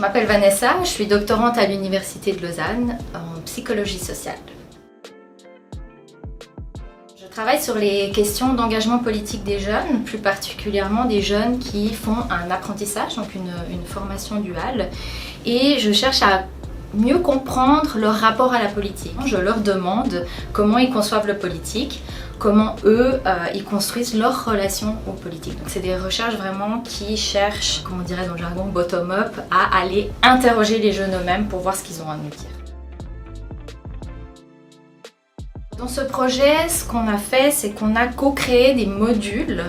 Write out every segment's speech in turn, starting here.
Je m'appelle Vanessa, je suis doctorante à l'Université de Lausanne en psychologie sociale. Je travaille sur les questions d'engagement politique des jeunes, plus particulièrement des jeunes qui font un apprentissage, donc une formation duale, et je cherche à mieux comprendre leur rapport à la politique. Je leur demande comment ils conçoivent le politique, comment eux, ils construisent leur relation aux politiques. Donc c'est des recherches vraiment qui cherchent, comme on dirait dans le jargon, bottom-up, à aller interroger les jeunes eux-mêmes pour voir ce qu'ils ont à nous dire. Dans ce projet, ce qu'on a fait, c'est qu'on a co-créé des modules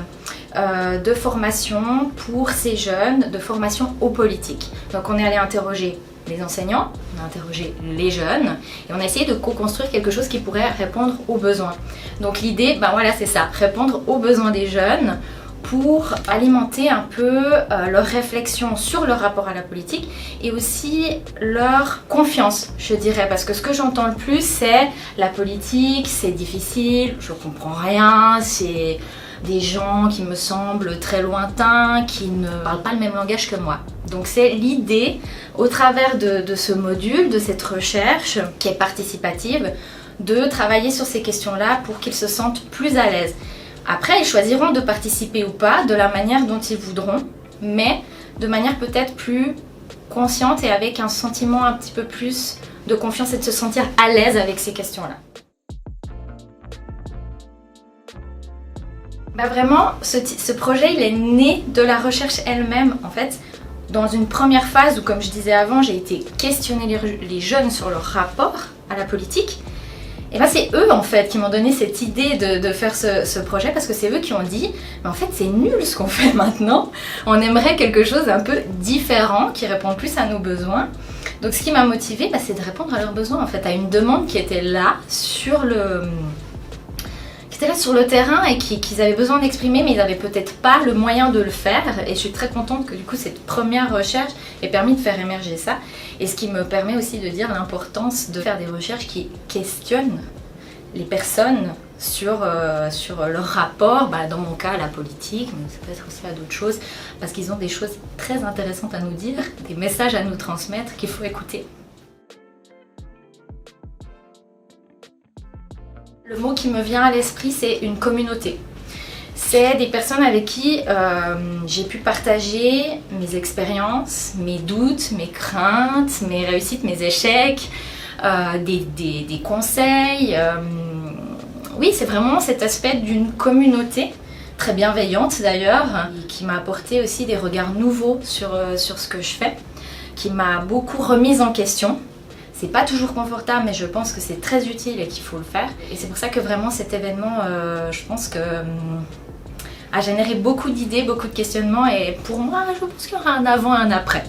de formation pour ces jeunes, de formation aux politiques. Donc on est allé interroger les enseignants, on a interrogé les jeunes et on a essayé de co-construire quelque chose qui pourrait répondre aux besoins. Donc l'idée, voilà, c'est ça, répondre aux besoins des jeunes pour alimenter un peu leur réflexion sur leur rapport à la politique et aussi leur confiance, je dirais, parce que ce que j'entends le plus, c'est la politique, c'est difficile, je comprends rien, c'est des gens qui me semblent très lointains, qui ne parlent pas le même langage que moi. Donc c'est l'idée, au travers de ce module, de cette recherche qui est participative, de travailler sur ces questions-là pour qu'ils se sentent plus à l'aise. Après, ils choisiront de participer ou pas de la manière dont ils voudront, mais de manière peut-être plus consciente et avec un sentiment un petit peu plus de confiance et de se sentir à l'aise avec ces questions-là. Vraiment, ce projet, il est né de la recherche elle-même. En fait, dans une première phase où, comme je disais avant, j'ai été questionner les jeunes sur leur rapport à la politique, et c'est eux en fait qui m'ont donné cette idée de faire ce projet, parce que c'est eux qui ont dit mais en fait c'est nul ce qu'on fait maintenant, on aimerait quelque chose un peu différent qui répond plus à nos besoins. Donc ce qui m'a motivée, c'est de répondre à leurs besoins en fait, à une demande qui était là sur le terrain et qu'ils avaient besoin d'exprimer, mais ils n'avaient peut-être pas le moyen de le faire. Et je suis très contente que du coup cette première recherche ait permis de faire émerger ça. Et ce qui me permet aussi de dire l'importance de faire des recherches qui questionnent les personnes sur leur rapport, dans mon cas à la politique, mais ça peut être aussi à d'autres choses, parce qu'ils ont des choses très intéressantes à nous dire, des messages à nous transmettre qu'il faut écouter. Le mot qui me vient à l'esprit, c'est une communauté. C'est des personnes avec qui j'ai pu partager mes expériences, mes doutes, mes craintes, mes réussites, mes échecs, des conseils. Oui, c'est vraiment cet aspect d'une communauté, très bienveillante d'ailleurs, qui m'a apporté aussi des regards nouveaux sur ce que je fais, qui m'a beaucoup remise en question. C'est pas toujours confortable, mais je pense que c'est très utile et qu'il faut le faire. Et c'est pour ça que vraiment cet événement, je pense que a généré beaucoup d'idées, beaucoup de questionnements. Et pour moi, je pense qu'il y aura un avant et un après.